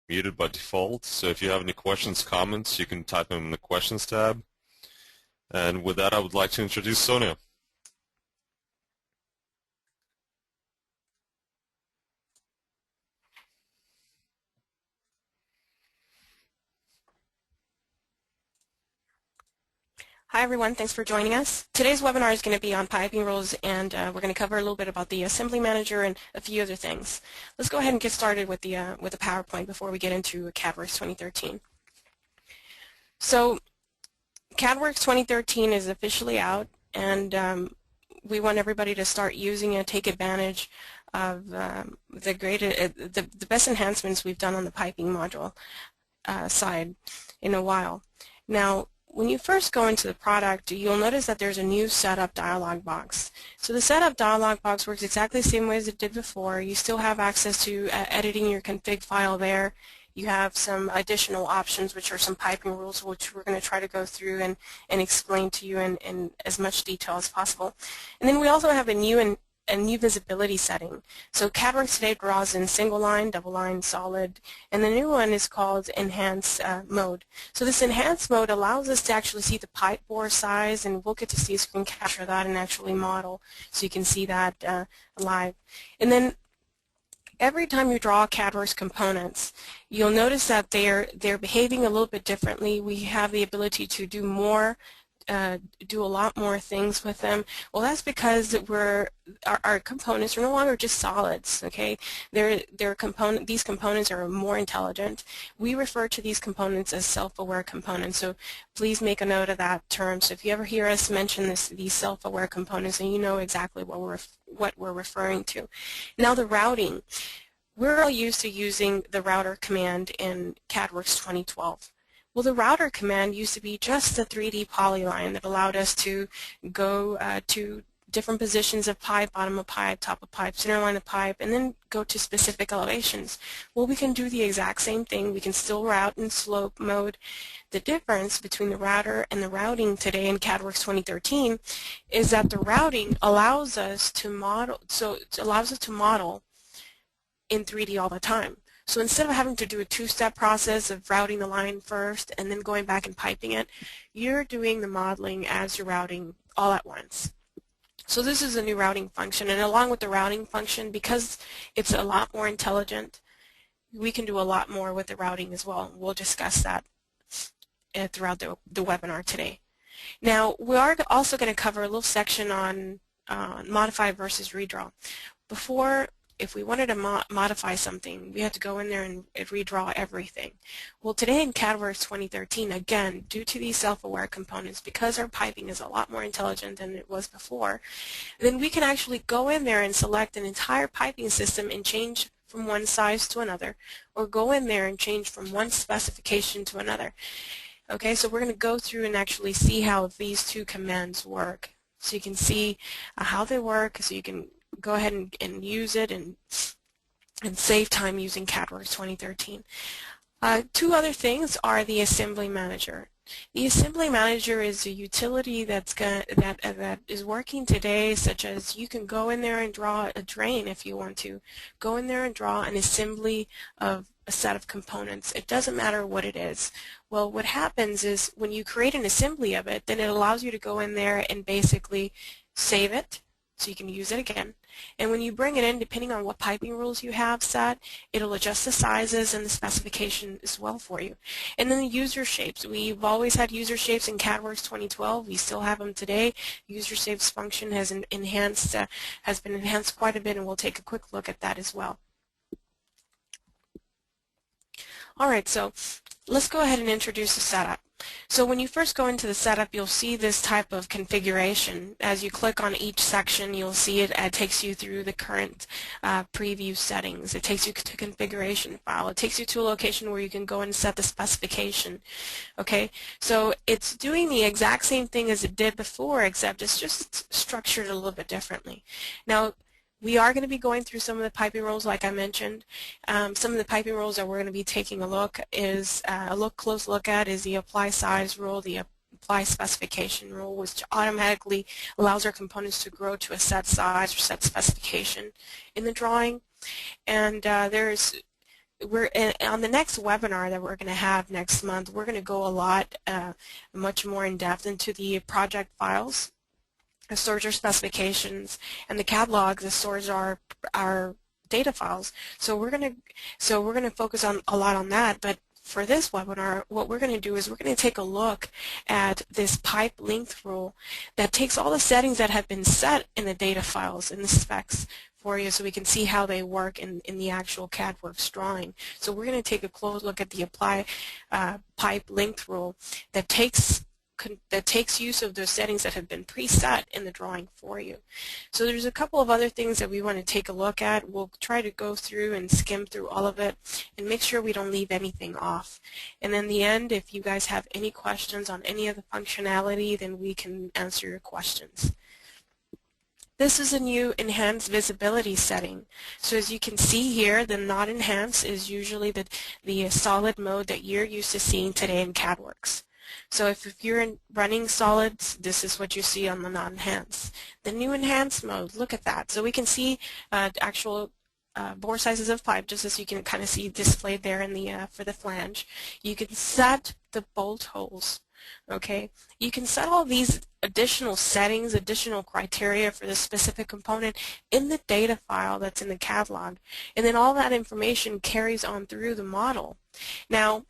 muted by default, so if you have any questions, comments, you can type them in the questions tab. And with that, I would like to introduce Sonia. Hi everyone, thanks for joining us. Today's webinar is going to be on piping rules, and we're going to cover a little bit about the assembly manager and a few other things. Let's go ahead and get started with the PowerPoint before we get into CADWorx 2013. So CADWorx 2013 is officially out, and we want everybody to start using it, take advantage of the best enhancements we've done on the piping module side in a while. Now, when you first go into the product, you'll notice that there's a new Setup Dialog Box. So the Setup Dialog Box works exactly the same way as it did before. You still have access to editing your config file there. You have some additional options, which are some piping rules, which we're going to try to go through and explain to you in as much detail as possible. And then we also have a new visibility setting. So CADWorx today draws in single line, double line, solid, and the new one is called Enhance mode. So this Enhance mode allows us to actually see the pipe bore size, and we'll get to see a screen capture of that and actually model, so you can see that live. And then every time you draw CADWorx components, you'll notice that they're behaving a little bit differently. We have the ability to do more. Do a lot more things with them. Well, that's because our components are no longer just solids. Okay, these components are more intelligent. We refer to these components as self-aware components. So please make a note of that term. So if you ever hear us mention these self-aware components, then you know exactly what we're referring to. Now, the routing. We're all used to using the router command in CADWorx 2012. Well, the router command used to be just a 3D polyline that allowed us to go to different positions of pipe, bottom of pipe, top of pipe, center line of pipe, and then go to specific elevations. Well, we can do the exact same thing. We can still route in slope mode. The difference between the router and the routing today in CADWorx 2013 is that the routing allows us to model, in 3D all the time. So instead of having to do a two-step process of routing the line first and then going back and piping it, you're doing the modeling as you're routing all at once. So this is a new routing function, and along with the routing function, because it's a lot more intelligent, we can do a lot more with the routing as well. We'll discuss that throughout the webinar today. Now, we are also going to cover a little section on modify versus redraw. If we wanted to modify something, we had to go in there and redraw everything. Well, today in CADWorx 2013, again, due to these self-aware components, because our piping is a lot more intelligent than it was before, then we can actually go in there and select an entire piping system and change from one size to another, or go in there and change from one specification to another. Okay, so we're going to go through and actually see how these two commands work. So you can see how they work, so you can go ahead and use it and save time using CADWorx 2013. Two other things are the Assembly Manager. The Assembly Manager is a utility that is working today, such as you can go in there and draw a drain if you want to. Go in there and draw an assembly of a set of components. It doesn't matter what it is. Well, what happens is when you create an assembly of it, then it allows you to go in there and basically save it, so you can use it again. And when you bring it in, depending on what piping rules you have set, it'll adjust the sizes and the specification as well for you. And then the user shapes. We've always had user shapes in CADWorx 2012. We still have them today. User shapes function has been enhanced quite a bit, and we'll take a quick look at that as well. All right, so let's go ahead and introduce the setup. So when you first go into the setup, you'll see this type of configuration. As you click on each section, you'll see it takes you through the current preview settings. It takes you to configuration file. It takes you to a location where you can go and set the specification. Okay, so it's doing the exact same thing as it did before, except it's just structured a little bit differently. Now, we are going to be going through some of the piping rules, like I mentioned. Some of the piping rules that we're going to be taking a close look at is the apply size rule, the apply specification rule, which automatically allows our components to grow to a set size or set specification in the drawing. And there's on the next webinar that we're going to have next month, we're going to go a lot much more in depth into the project files, the stores our specifications, and the CAD logs that stores our data files. So we're going to focus on a lot on that. But for this webinar, what we're going to do is we're going to take a look at this pipe length rule that takes all the settings that have been set in the data files in the specs for you, so we can see how they work in the actual CADWorx drawing. So we're going to take a close look at the apply pipe length rule that takes use of those settings that have been preset in the drawing for you. So there's a couple of other things that we want to take a look at. We'll try to go through and skim through all of it and make sure we don't leave anything off. And in the end, if you guys have any questions on any of the functionality, then we can answer your questions. This is a new enhanced visibility setting. So as you can see here, the not enhanced is usually the solid mode that you're used to seeing today in CADWorx. So if you're running solids, this is what you see on the non-enhanced. The new enhanced mode, look at that. So we can see actual bore sizes of pipe, just as you can kind of see displayed there in the for the flange. You can set the bolt holes. Okay, you can set all these additional settings, additional criteria for the specific component in the data file that's in the catalog, and then all that information carries on through the model. Now,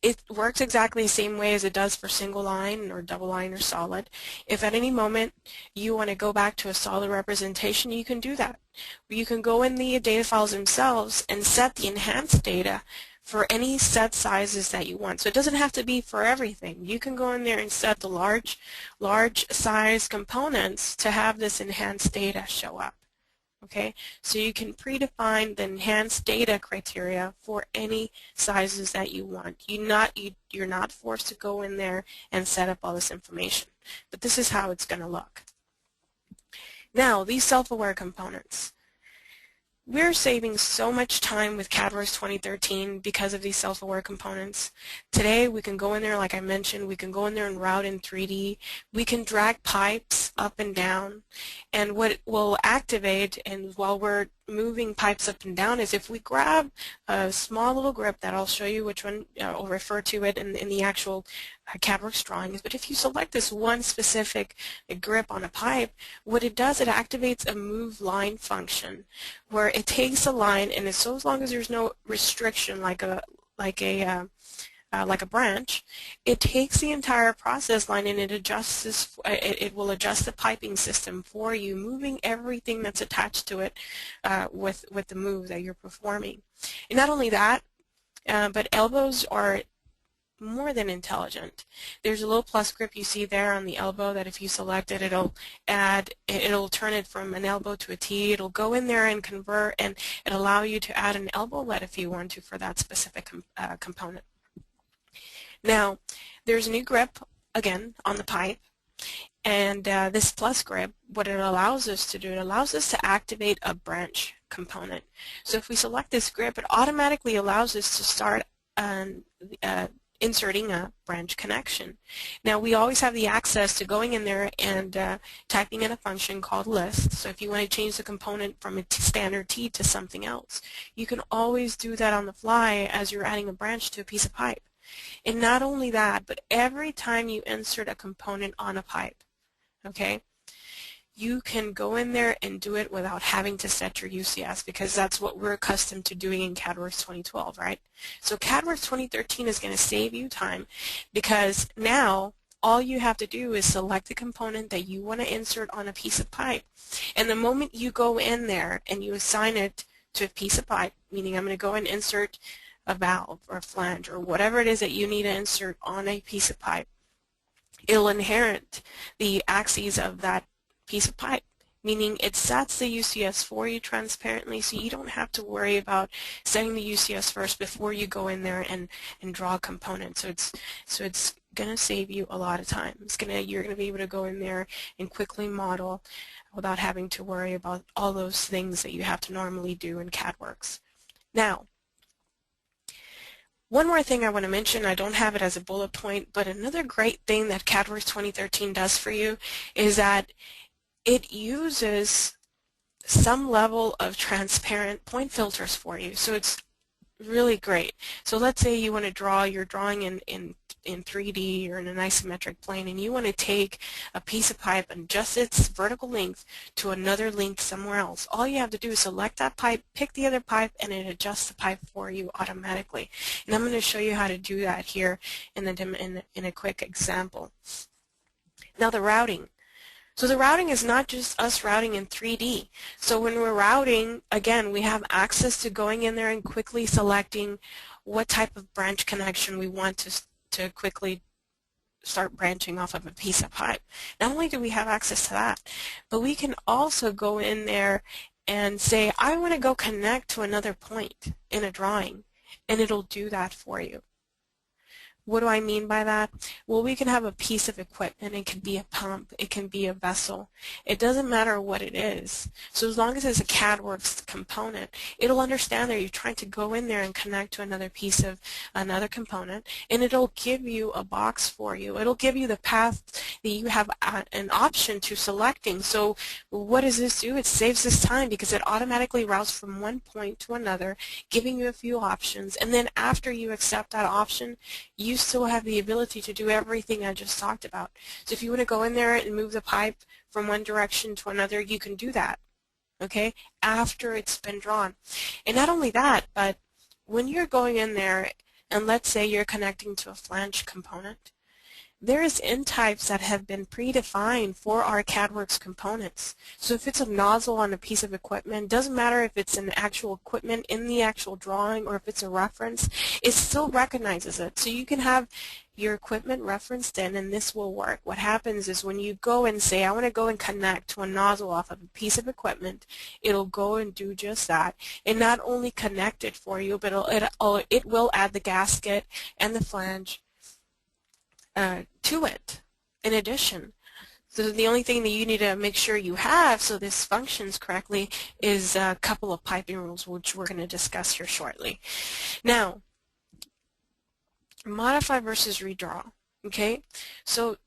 it works exactly the same way as it does for single line or double line or solid. If at any moment you want to go back to a solid representation, you can do that. You can go in the data files themselves and set the enhanced data for any set sizes that you want. So it doesn't have to be for everything. You can go in there and set the large size components to have this enhanced data show up. Okay, so you can predefine the enhanced data criteria for any sizes that you want. You're not forced to go in there and set up all this information, but this is how it's going to look. Now, these self-aware components. We're saving so much time with CADWorx 2013 because of these self-aware components. Today we can go in there, like I mentioned, we can go in there and route in 3D. We can drag pipes up and down, and what will activate, and while we're moving pipes up and down, is if we grab a small little grip that I'll show you which one, I'll refer to it in the actual CADWorx drawings, but if you select this one specific grip on a pipe, what it does, it activates a move line function where it takes a line, and so as long as there's no restriction like a branch, it takes the entire process line and it adjusts this, it will adjust the piping system for you, moving everything that's attached to it with the move that you're performing. And not only that, but elbows are more than intelligent. There's a little plus grip you see there on the elbow that if you select it, it'll turn it from an elbow to a T. It'll go in there and convert, and it'll allow you to add an elbow let if you want to for that specific component. Now, there's a new grip, again, on the pipe, and this plus grip, what it allows us to do, it allows us to activate a branch component. So if we select this grip, it automatically allows us to start inserting a branch connection. Now, we always have the access to going in there and typing in a function called list. So if you want to change the component from a standard T to something else, you can always do that on the fly as you're adding a branch to a piece of pipe. And not only that, but every time you insert a component on a pipe, okay, you can go in there and do it without having to set your UCS, because that's what we're accustomed to doing in CADWorx 2012, right? So CADWorx 2013 is going to save you time, because now all you have to do is select the component that you want to insert on a piece of pipe. And the moment you go in there and you assign it to a piece of pipe, meaning I'm going to go and insert a valve or a flange or whatever it is that you need to insert on a piece of pipe, it'll inherit the axes of that piece of pipe, meaning it sets the UCS for you transparently, so you don't have to worry about setting the UCS first before you go in there and draw a component. So it's going to save you a lot of time. You're going to be able to go in there and quickly model without having to worry about all those things that you have to normally do in CADWorx. Now, one more thing I want to mention, I don't have it as a bullet point, but another great thing that CADWorx 2013 does for you is that it uses some level of transparent point filters for you. So it's really great. So let's say you want to draw, you're drawing in 3D or in an isometric plane, and you want to take a piece of pipe and adjust its vertical length to another length somewhere else. All you have to do is select that pipe, pick the other pipe, and it adjusts the pipe for you automatically. And I'm going to show you how to do that here in a quick example. Now the routing. So the routing is not just us routing in 3D. So when we're routing, again, we have access to going in there and quickly selecting what type of branch connection we want to quickly start branching off of a piece of pipe. Not only do we have access to that, but we can also go in there and say, I want to go connect to another point in a drawing, and it'll do that for you. What do I mean by that? Well, we can have a piece of equipment. It can be a pump. It can be a vessel. It doesn't matter what it is. So as long as it's a CADWorx component, it'll understand that you're trying to go in there and connect to another piece of another component, and it'll give you a box for you. It'll give you the path that you have an option to selecting. So what does this do? It saves us time because it automatically routes from one point to another, giving you a few options, and then after you accept that option, you still have the ability to do everything I just talked about. So if you want to go in there and move the pipe from one direction to another, you can do that, okay, after it's been drawn. And not only that, but when you're going in there and let's say you're connecting to a flange component, there's end types that have been predefined for our CADWorx components. So if it's a nozzle on a piece of equipment, doesn't matter if it's an actual equipment in the actual drawing or if it's a reference, it still recognizes it. So you can have your equipment referenced in and this will work. What happens is when you go and say, I want to go and connect to a nozzle off of a piece of equipment, it'll go and do just that. And not only connect it for you, but it will add the gasket and the flange to it in addition. So the only thing that you need to make sure you have so this functions correctly is a couple of piping rules, which we're going to discuss here shortly. Now, modify versus redraw. Okay, so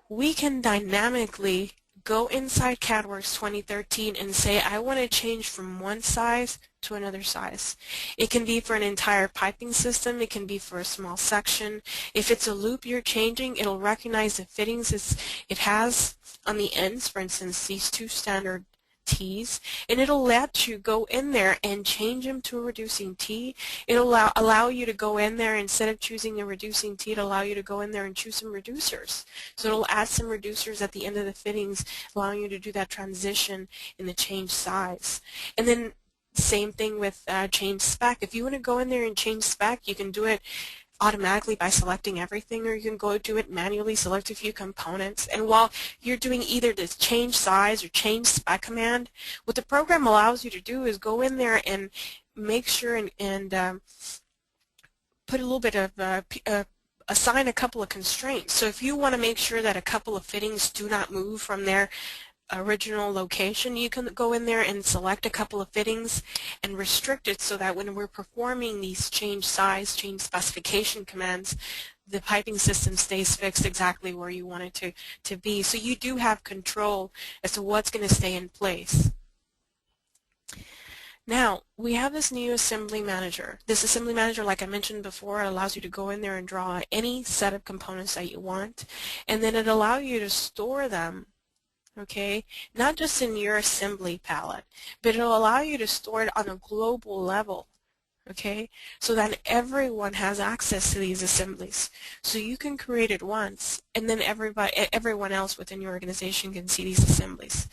we can dynamically go inside CADWorx 2013 and say I want to change from one size to another size. It can be for an entire piping system, it can be for a small section. If it's a loop you're changing, it'll recognize the fittings it has on the ends, for instance these two standard T's, and it'll let you go in there and change them to a reducing T. It'll allow you to go in there, instead of choosing a reducing T, it'll allow you to go in there and choose some reducers. So it'll add some reducers at the end of the fittings, allowing you to do that transition in the change size. And then same thing with change spec. If you want to go in there and change spec, you can do it automatically by selecting everything, or you can go do it manually, select a few components. And while you're doing either this change size or change spec command, what the program allows you to do is go in there and make sure and put a little bit of assign a couple of constraints. So if you want to make sure that a couple of fittings do not move from their original location, you can go in there and select a couple of fittings and restrict it so that when we're performing these change size, change specification commands, the piping system stays fixed exactly where you want it to be. So you do have control as to what's going to stay in place. Now, we have this new assembly manager. This assembly manager, like I mentioned before, it allows you to go in there and draw any set of components that you want, and then it allows you to store them, okay, not just in your assembly palette, but it'll allow you to store it on a global level, okay, so that everyone has access to these assemblies. So you can create it once, and then everyone else within your organization can see these assemblies.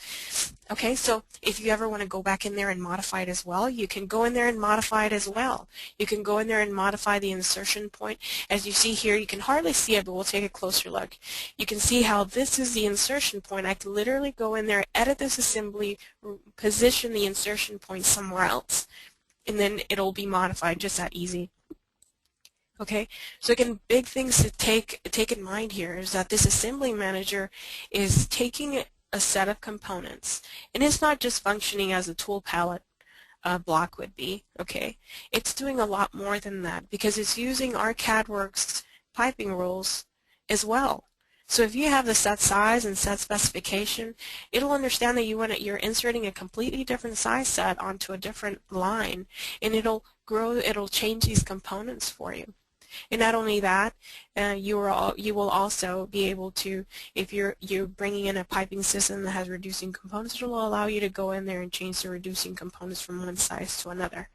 Okay, so if you ever want to go back in there and modify it as well, you can go in there and modify it as well. You can go in there and modify the insertion point. As you see here, you can hardly see it, but we'll take a closer look. You can see how this is the insertion point. I can literally go in there, edit this assembly, position the insertion point somewhere else, and then it'll be modified just that easy. Okay, so again, big things to take in mind here is that this assembly manager is taking a set of components, and it's not just functioning as a tool palette block would be, okay? It's doing a lot more than that because it's using our CADWorx piping rules as well. So if you have the set size and set specification, it'll understand that you're inserting a completely different size set onto a different line, and it'll change these components for you. And not only that, you will also be able to, if you're bringing in a piping system that has reducing components, it will allow you to go in there and change the reducing components from one size to another.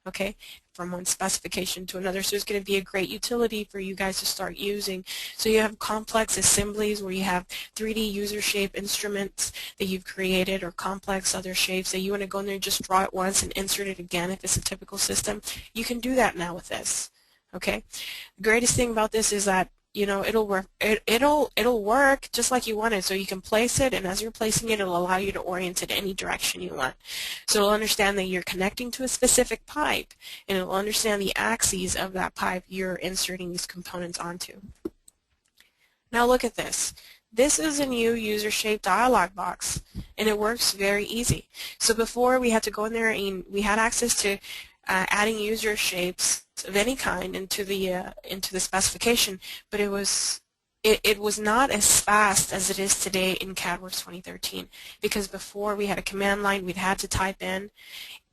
Okay, from one specification to another. So it's going to be a great utility for you guys to start using. So you have complex assemblies where you have 3D user shape instruments that you've created, or complex other shapes that you want to go in there and just draw it once and insert it again if it's a typical system. You can do that now with this. Okay, the greatest thing about this is that it'll work just like you want it. So you can place it, and as you're placing it, it'll allow you to orient it any direction you want. So it'll understand that you're connecting to a specific pipe, and it'll understand the axes of that pipe you're inserting these components onto. Now look at this. This is a new user shape dialog box, and it works very easy. So before, we had to go in there and we had access to adding user shapes of any kind into the specification, but it was not as fast as it is today in CADWorx 2013, because before we had a command line we'd had to type in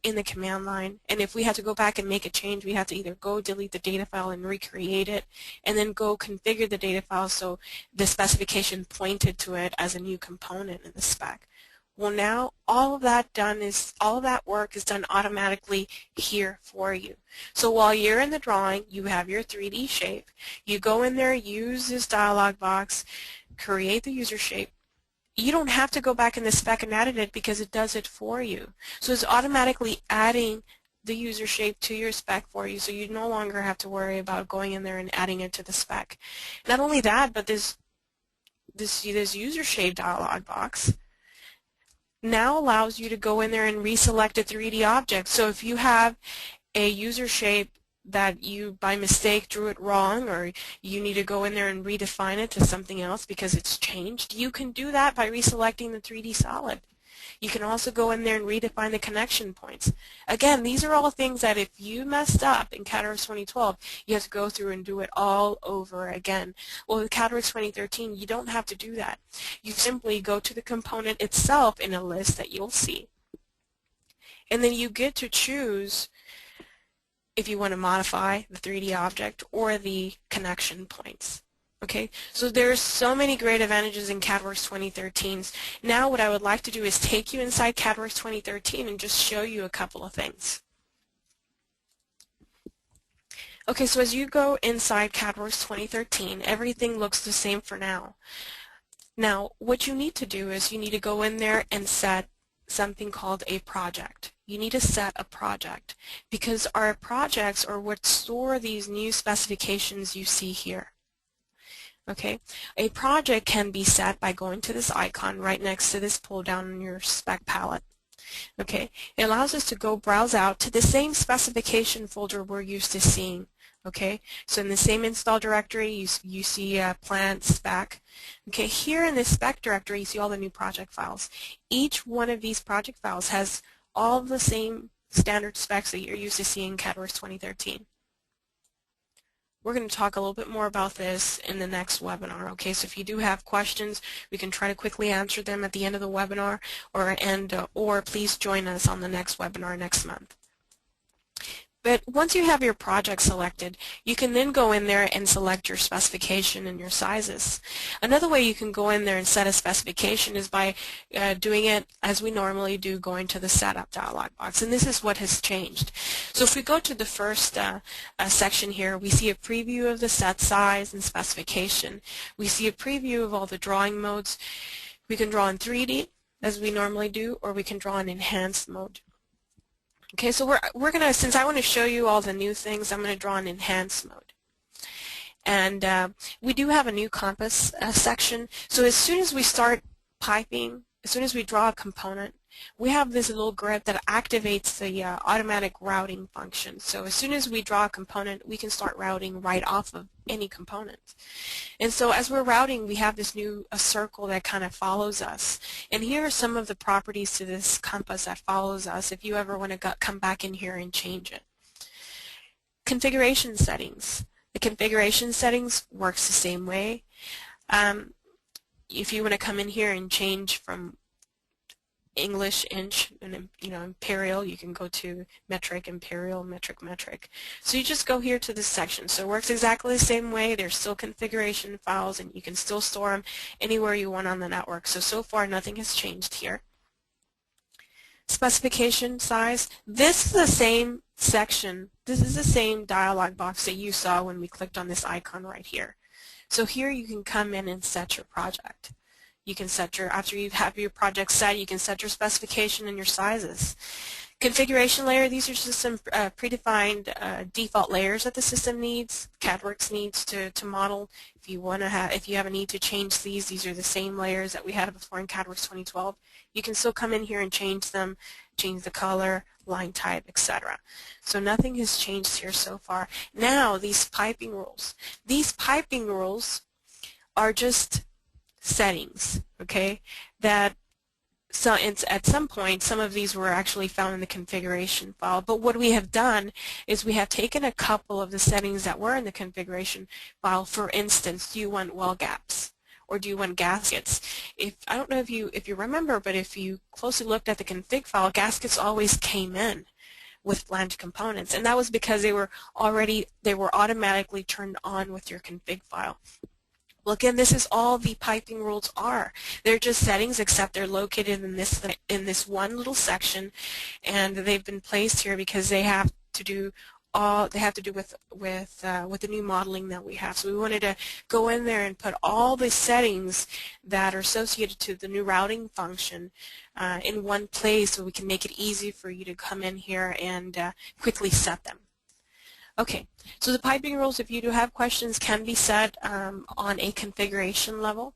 the command line, and if we had to go back and make a change, we had to either go delete the data file and recreate it, and then go configure the data file so the specification pointed to it as a new component in the spec. Well, now all of that work is done automatically here for you. So while you're in the drawing, you have your 3D shape. You go in there, use this dialog box, create the user shape. You don't have to go back in the spec and edit it because it does it for you. So it's automatically adding the user shape to your spec for you, so you no longer have to worry about going in there and adding it to the spec. Not only that, but this user shape dialog box now allows you to go in there and reselect a 3D object. So if you have a user shape that you by mistake drew it wrong, or you need to go in there and redefine it to something else because it's changed, you can do that by reselecting the 3D solid. You can also go in there and redefine the connection points. Again, these are all things that if you messed up in CADWorx 2012, you have to go through and do it all over again. Well, with CADWorx 2013, you don't have to do that. You simply go to the component itself in a list that you'll see, and then you get to choose if you want to modify the 3D object or the connection points. Okay, so there's so many great advantages in CADWorx 2013's. Now what I would like to do is take you inside CADWorx 2013 and just show you a couple of things. Okay, so as you go inside CADWorx 2013, everything looks the same for now. Now, what you need to do is you need to go in there and set something called a project. You need to set a project, because our projects are what store these new specifications you see here. Okay, a project can be set by going to this icon right next to this pull down in your spec palette. Okay, it allows us to go browse out to the same specification folder we're used to seeing. Okay, so in the same install directory you see plant spec. Okay, here in this spec directory you see all the new project files. Each one of these project files has all the same standard specs that you're used to seeing in CADWorx 2013. We're going to talk a little bit more about this in the next webinar. Okay, so if you do have questions, we can try to quickly answer them at the end of the webinar, or please join us on the next webinar next month. But once you have your project selected, you can then go in there and select your specification and your sizes. Another way you can go in there and set a specification is by doing it as we normally do, going to the Setup Dialog Box. And this is what has changed. So if we go to the first section here, we see a preview of the set size and specification. We see a preview of all the drawing modes. We can draw in 3D, as we normally do, or we can draw in Enhanced mode. Okay, so we're gonna, since I want to show you all the new things, I'm going to draw an Enhanced mode. And we do have a new compass section. So as soon as we start piping, as soon as we draw a component, we have this little grid that activates the automatic routing function. So as soon as we draw a component, we can start routing right off of any component. And so as we're routing, we have this new circle that kind of follows us. And here are some of the properties to this compass that follows us if you ever want to come back in here and change it. Configuration settings. The configuration settings works the same way. if you want to come in here and change from English, inch, and imperial, you can go to metric, imperial, metric, metric. So you just go here to this section. So it works exactly the same way. There's still configuration files, and you can still store them anywhere you want on the network. So far nothing has changed here. Specification size. This is the same section. This is the same dialog box that you saw when we clicked on this icon right here. So here you can come in and set your project. You can set your, after you have your project set, you can set your specification and your sizes. Configuration layer, these are just some predefined default layers that the system needs, CADWorx needs to model. If you have a need to change these are the same layers that we had before in CADWorx 2012. You can still come in here and change them, change the color, line type, etc. So nothing has changed here so far. Now these piping rules. These piping rules are just settings, okay, that at some point some of these were actually found in the configuration file, but what we have done is we have taken a couple of the settings that were in the configuration file. For instance, do you want well gaps or do you want gaskets? I don't know if you remember, but if you closely looked at the config file, gaskets always came in with flanged components, and that was because they were automatically turned on with your config file. Well, again, this is all the piping rules are. They're just settings, except they're located in this one little section, and they've been placed here because they have to do with the new modeling that we have. So we wanted to go in there and put all the settings that are associated to the new routing function in one place, so we can make it easy for you to come in here and quickly set them. Okay, so the piping rules, if you do have questions, can be set on a configuration level.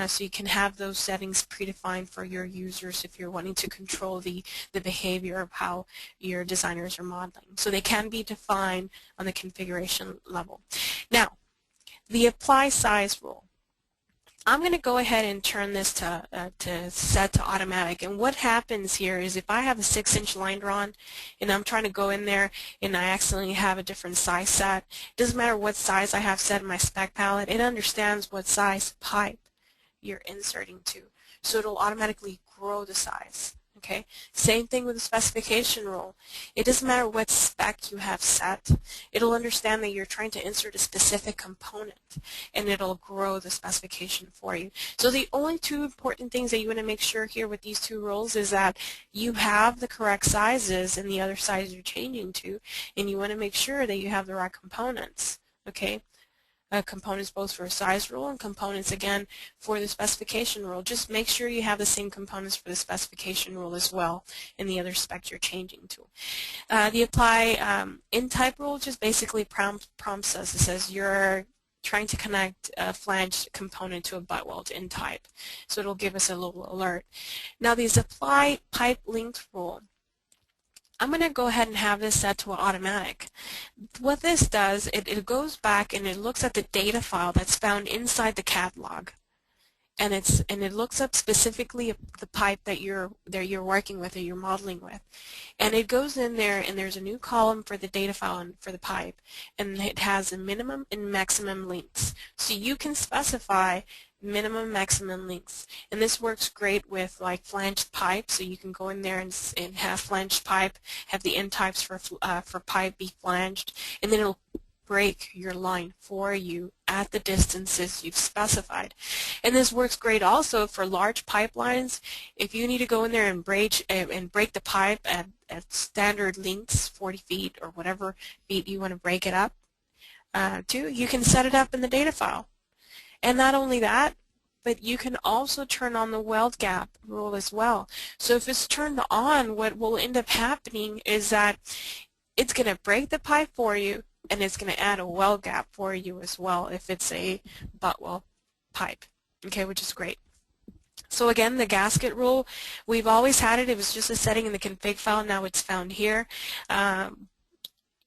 So you can have those settings predefined for your users if you're wanting to control the behavior of how your designers are modeling. So they can be defined on the configuration level. Now, the apply size rule. I'm going to go ahead and turn this to set to automatic, and what happens here is if I have a 6-inch line drawn and I'm trying to go in there and I accidentally have a different size set, it doesn't matter what size I have set in my spec palette, it understands what size pipe you're inserting to, so it'll automatically grow the size. Okay, same thing with the specification rule. It doesn't matter what spec you have set, it'll understand that you're trying to insert a specific component, and it'll grow the specification for you. So the only two important things that you want to make sure here with these two rules is that you have the correct sizes and the other size you're changing to, and you want to make sure that you have the right components. Okay. Components both for a size rule and components again for the specification rule. Just make sure you have the same components for the specification rule as well in the other spec you're changing to. The apply in type rule just basically prompts us. It says you're trying to connect a flanged component to a butt weld in type. So it'll give us a little alert. Now these apply pipe length rule. I'm going to go ahead and have this set to automatic. What this does, it goes back and it looks at the data file that's found inside the catalog, and it looks up specifically the pipe that you're working with or you're modeling with, and it goes in there and there's a new column for the data file and for the pipe, and it has a minimum and maximum lengths. So you can specify minimum, maximum lengths, and this works great with like flanged pipe. So you can go in there and have flanged pipe, have the end types for pipe be flanged, and then it'll break your line for you at the distances you've specified. And this works great also for large pipelines. If you need to go in there and break the pipe at standard lengths, 40 feet or whatever feet you want to break it up to, you can set it up in the data file. And not only that, but you can also turn on the weld gap rule as well. So if it's turned on, what will end up happening is that it's going to break the pipe for you, and it's going to add a weld gap for you as well if it's a butt weld pipe, okay, which is great. So again, the gasket rule, we've always had it. It was just a setting in the config file. Now it's found here.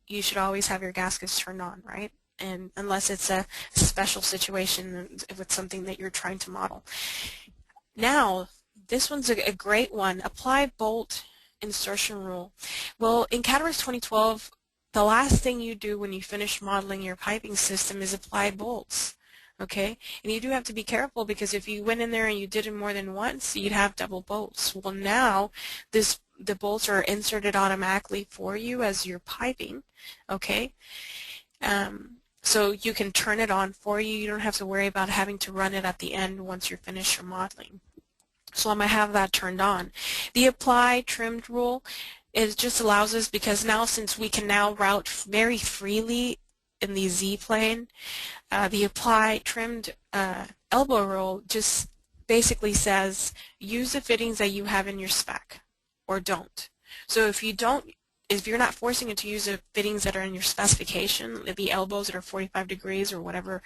You should always have your gaskets turned on, right? And unless it's a special situation, if it's something that you're trying to model. Now, this one's a great one. Apply bolt insertion rule. Well, in CADWorx 2012, the last thing you do when you finish modeling your piping system is apply bolts. Okay, and you do have to be careful because if you went in there and you did it more than once, you'd have double bolts. Well, now the bolts are inserted automatically for you as you're piping. Okay, so you can turn it on for you. You don't have to worry about having to run it at the end once you're finished your modeling. So I'm going to have that turned on. The apply trimmed rule, it just allows us, because now since we can now route very freely in the Z-plane, the apply trimmed elbow rule just basically says use the fittings that you have in your spec or don't. So if you're not forcing it to use the fittings that are in your specification, the elbows that are 45 degrees or whatever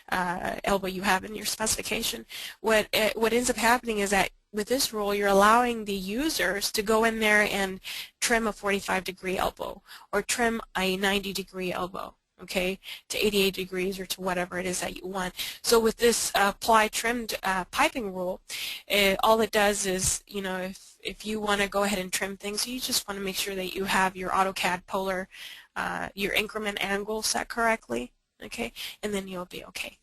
elbow you have in your specification, what ends up happening is that with this rule, you're allowing the users to go in there and trim a 45-degree elbow or trim a 90-degree elbow, okay, to 88 degrees or to whatever it is that you want. So with this apply trimmed piping rule, all it does is, you know, if you want to go ahead and trim things, you just want to make sure that you have your AutoCAD polar, your increment angle set correctly, okay, and then you'll be okay.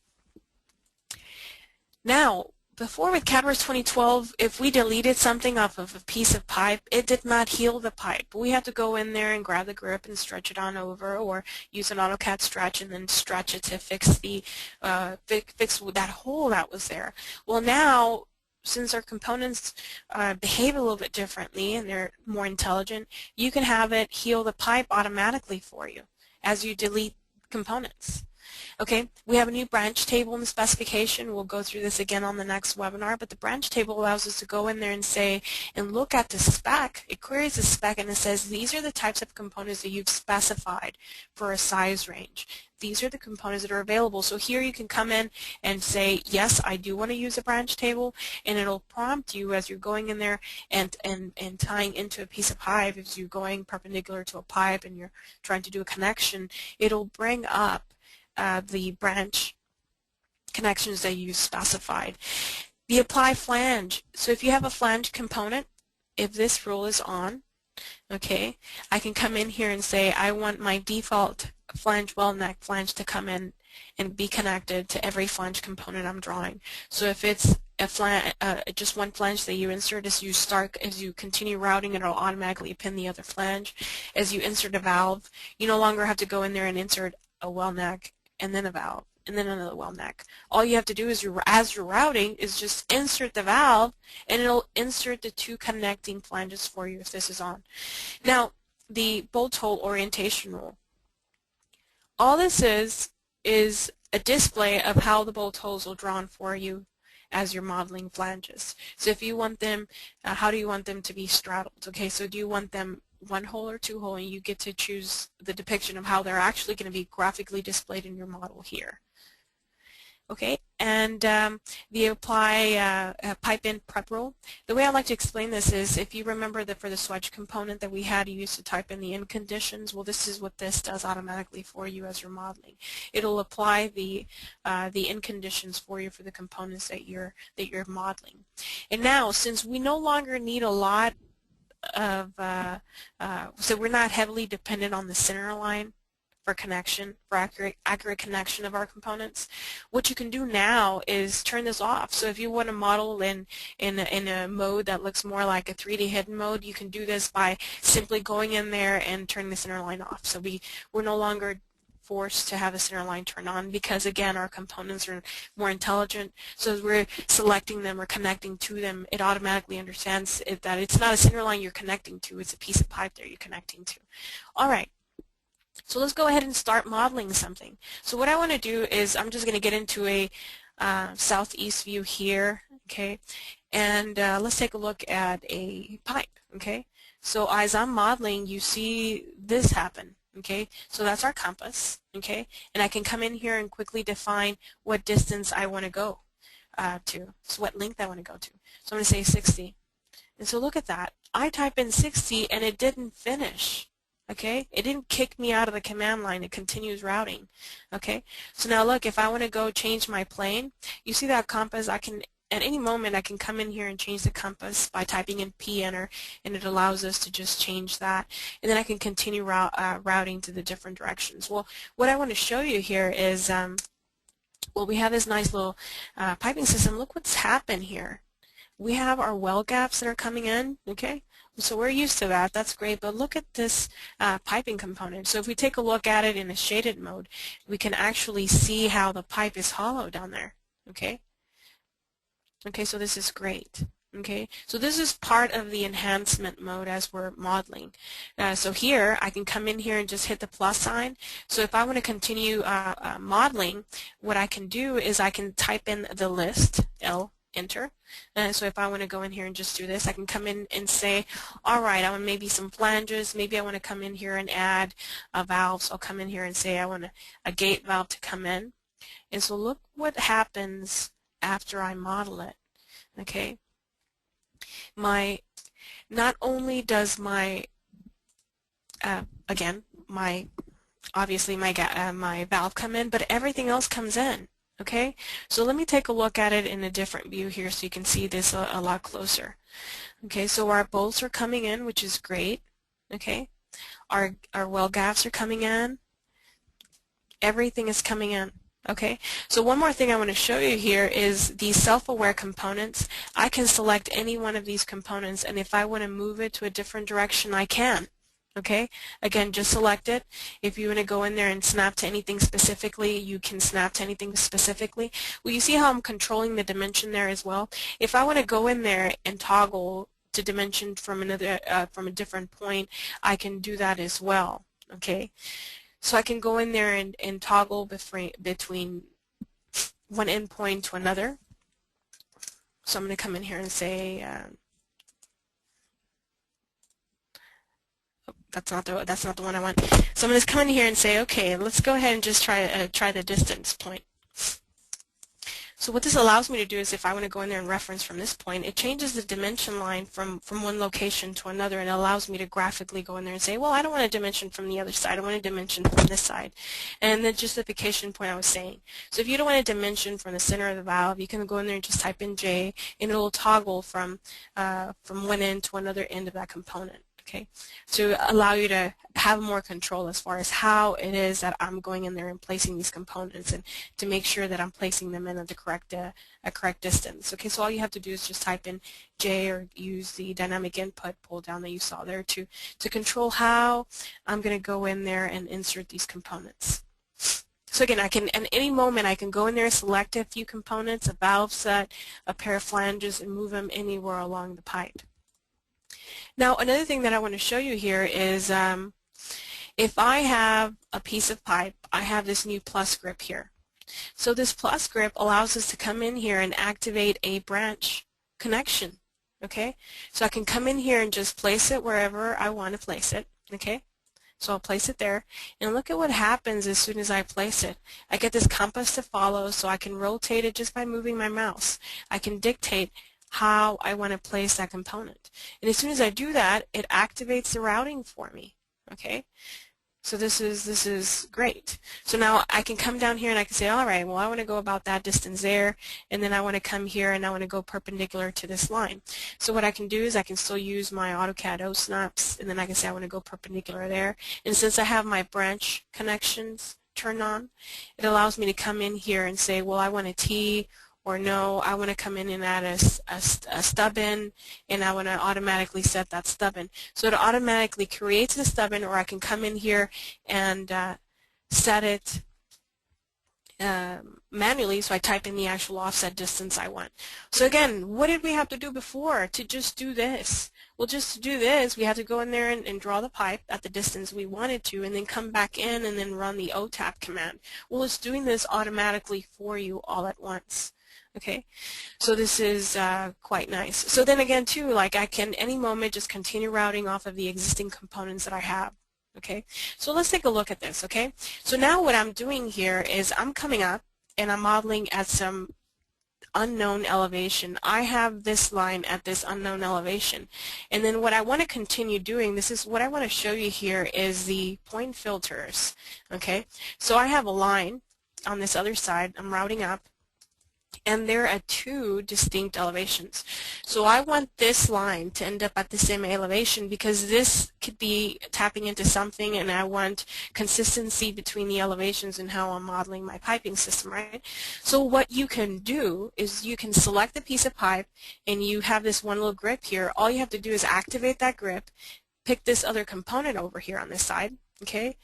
Now, before with CADWorx 2012, if we deleted something off of a piece of pipe, it did not heal the pipe. We had to go in there and grab the grip and stretch it on over, or use an AutoCAD stretch and then stretch it to fix the fix that hole that was there. Well, now, since our components behave a little bit differently and they're more intelligent, you can have it heal the pipe automatically for you as you delete components. Okay, we have a new branch table in the specification. We'll go through this again on the next webinar, but the branch table allows us to go in there and say, and look at the spec. It queries the spec and it says, these are the types of components that you've specified for a size range. These are the components that are available. So here you can come in and say, yes, I do want to use a branch table, and it'll prompt you as you're going in there and tying into a piece of pipe. If you're going perpendicular to a pipe and you're trying to do a connection, it'll bring up the branch connections that you specified. The apply flange. So if you have a flange component, if this rule is on, okay, I can come in here and say I want my default flange weld neck flange to come in and be connected to every flange component I'm drawing. So if it's a just one flange that you insert, as you continue routing, it'll automatically pin the other flange. As you insert a valve, you no longer have to go in there and insert a weld neck and then a valve, and then another weld neck. All you have to do is, as you're routing, is just insert the valve, and it'll insert the two connecting flanges for you if this is on. Now, the bolt hole orientation rule. All this is a display of how the bolt holes are drawn for you as you're modeling flanges. So if you want them, how do you want them to be straddled? Okay, so do you want them one hole or two hole, and you get to choose the depiction of how they're actually going to be graphically displayed in your model here. Okay, and the apply pipe in prep rule. The way I like to explain this is, if you remember that for the swatch component that we had, you used to type in the in conditions. Well, this is what this does automatically for you as you're modeling. It'll apply the in conditions for you for the components that you're modeling. And now, since we no longer need a lot of so we're not heavily dependent on the center line for connection, for accurate connection of our components, what you can do now is turn this off. So if you want to model in a mode that looks more like a 3D hidden mode, you can do this by simply going in there and turning the center line off. So we're no longer forced to have the center line turned on, because again, our components are more intelligent. So as we're selecting them or connecting to them, it automatically understands that it's not a center line you're connecting to, it's a piece of pipe that you're connecting to. All right, so let's go ahead and start modeling something. So what I want to do is, I'm just going to get into a southeast view here, okay, and let's take a look at a pipe, okay. So as I'm modeling, you see this happen. Okay, so that's our compass, okay, and I can come in here and quickly define what distance I want to go to, so what length I want to go to. So I'm going to say 60, and so look at that. I type in 60 and it didn't finish, okay, it didn't kick me out of the command line, it continues routing, okay. So now look, if I want to go change my plane, you see that compass, I can, at any moment I can come in here and change the compass by typing in P-enter, and it allows us to just change that, and then I can continue routing to the different directions. Well, what I want to show you here is Well, we have this nice little piping system. Look what's happened here. We have our well gaps that are coming in, okay? So we're used to that. That's great. But look at this piping component. So if we take a look at it in a shaded mode, we can actually see how the pipe is hollow down there, okay? Okay, so this is great. Okay, so this is part of the enhancement mode as we're modeling. So here I can come in here and just hit the plus sign. So if I want to continue modeling, what I can do is I can type in the list, L, enter. So if I want to go in here and just do this, I can come in and say, all right, I want maybe some flanges. Maybe I want to come in here and add valves. I'll come in here and say I want a gate valve to come in. And so look what happens after I model it. Okay. Not only does my obviously my valve come in, but everything else comes in. Okay, so let me take a look at it in a different view here so you can see this a lot closer. Okay, so our bolts are coming in, which is great. Okay, our well gaps are coming in. Everything is coming in. Okay, so one more thing I want to show you here is these self-aware components. I can select any one of these components, and if I want to move it to a different direction, I can. Okay, again, just select it. If you want to go in there and snap to anything specifically, you can snap to anything specifically. Well, you see how I'm controlling the dimension there as well? If I want to go in there and toggle to dimension from a different point, I can do that as well. Okay. So I can go in there and toggle between one endpoint to another. So I'm going to come in here and say, that's not the one I want. So I'm going to come in here and say, okay, let's go ahead and just try the distance point. So what this allows me to do is if I want to go in there and reference from this point, it changes the dimension line from one location to another, and it allows me to graphically go in there and say, well, I don't want a dimension from the other side. I want a dimension from this side. And the justification point I was saying. So if you don't want a dimension from the center of the valve, you can go in there and just type in J, and it will toggle from one end to another end of that component. Okay, to allow you to have more control as far as how it is that I'm going in there and placing these components, and to make sure that I'm placing them in at the correct distance. Okay, so all you have to do is just type in J or use the dynamic input pull down that you saw there to control how I'm going to go in there and insert these components. So again, at any moment I can go in there, select a few components, a valve set, a pair of flanges, and move them anywhere along the pipe. Now, another thing that I want to show you here is if I have a piece of pipe, I have this new plus grip here. So this plus grip allows us to come in here and activate a branch connection. Okay, so I can come in here and just place it wherever I want to place it. Okay, so I'll place it there, and look at what happens as soon as I place it. I get this compass to follow, so I can rotate it just by moving my mouse. I can dictate how I want to place that component. And as soon as I do that, it activates the routing for me. Okay? So this is great. So now I can come down here and I can say, all right, well, I want to go about that distance there, and then I want to come here and I want to go perpendicular to this line. So what I can do is I can still use my AutoCAD O-snaps, and then I can say I want to go perpendicular there. And since I have my branch connections turned on, it allows me to come in here and say, well, I want a T, or no, I want to come in and add a stub in, and I want to automatically set that stub in. So it automatically creates the stub in, or I can come in here and set it manually, so I type in the actual offset distance I want. So again, what did we have to do before to just do this? Well, just to do this, we had to go in there and draw the pipe at the distance we wanted to, and then come back in and then run the OTAP command. Well, it's doing this automatically for you all at once. Okay, so this is quite nice. So then again too, like I can any moment just continue routing off of the existing components that I have. Okay, so let's take a look at this. Okay, so now what I'm doing here is I'm coming up and I'm modeling at some unknown elevation. I have this line at this unknown elevation, and then what I want to continue doing, this is what I want to show you here, is the point filters. Okay, so I have a line on this other side. I'm routing up. and they're at two distinct elevations. So I want this line to end up at the same elevation because this could be tapping into something, and I want consistency between the elevations and how I'm modeling my piping system, right? So what you can do is you can select a piece of pipe and you have this one little grip here. All you have to do is activate that grip, pick this other component over here on this side, okay,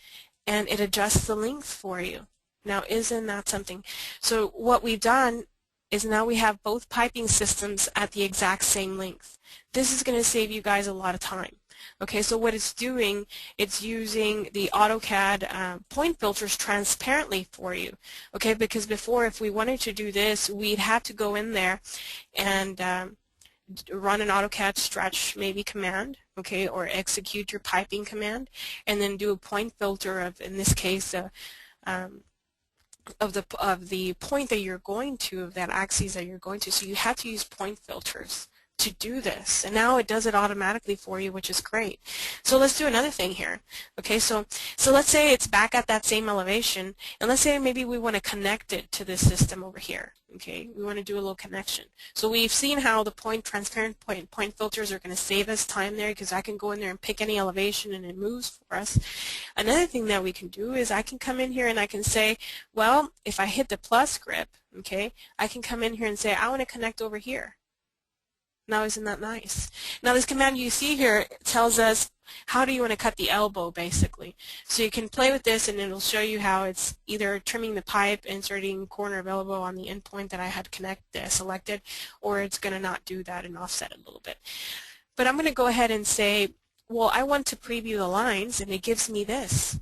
and it adjusts the length for you. Now isn't that something? So what we've done is now we have both piping systems at the exact same length. This is going to save you guys a lot of time. Okay, so what it's doing, it's using the AutoCAD point filters transparently for you. Okay, because before, if we wanted to do this, we'd have to go in there and run an AutoCAD stretch maybe command, okay, or execute your piping command, and then do a point filter of, in this case, of the point that you're going to, of that axis that you're going to. So you have to use point filters to do this, and now it does it automatically for you, which is great. So let's do another thing here. Okay, so let's say it's back at that same elevation, and let's say maybe we want to connect it to this system over here. Okay, we want to do a little connection. So we've seen how the transparent point filters are going to save us time there, because I can go in there and pick any elevation and it moves for us. Another thing that we can do is I can come in here and I can say, well, if I hit the plus grip, okay, I can come in here and say I want to connect over here. Now isn't that nice? Now this command you see here tells us how do you want to cut the elbow, basically. So you can play with this and it'll show you how it's either trimming the pipe, inserting corner of elbow on the endpoint that I had selected, or it's going to not do that and offset it a little bit. But I'm going to go ahead and say, well, I want to preview the lines, and it gives me this.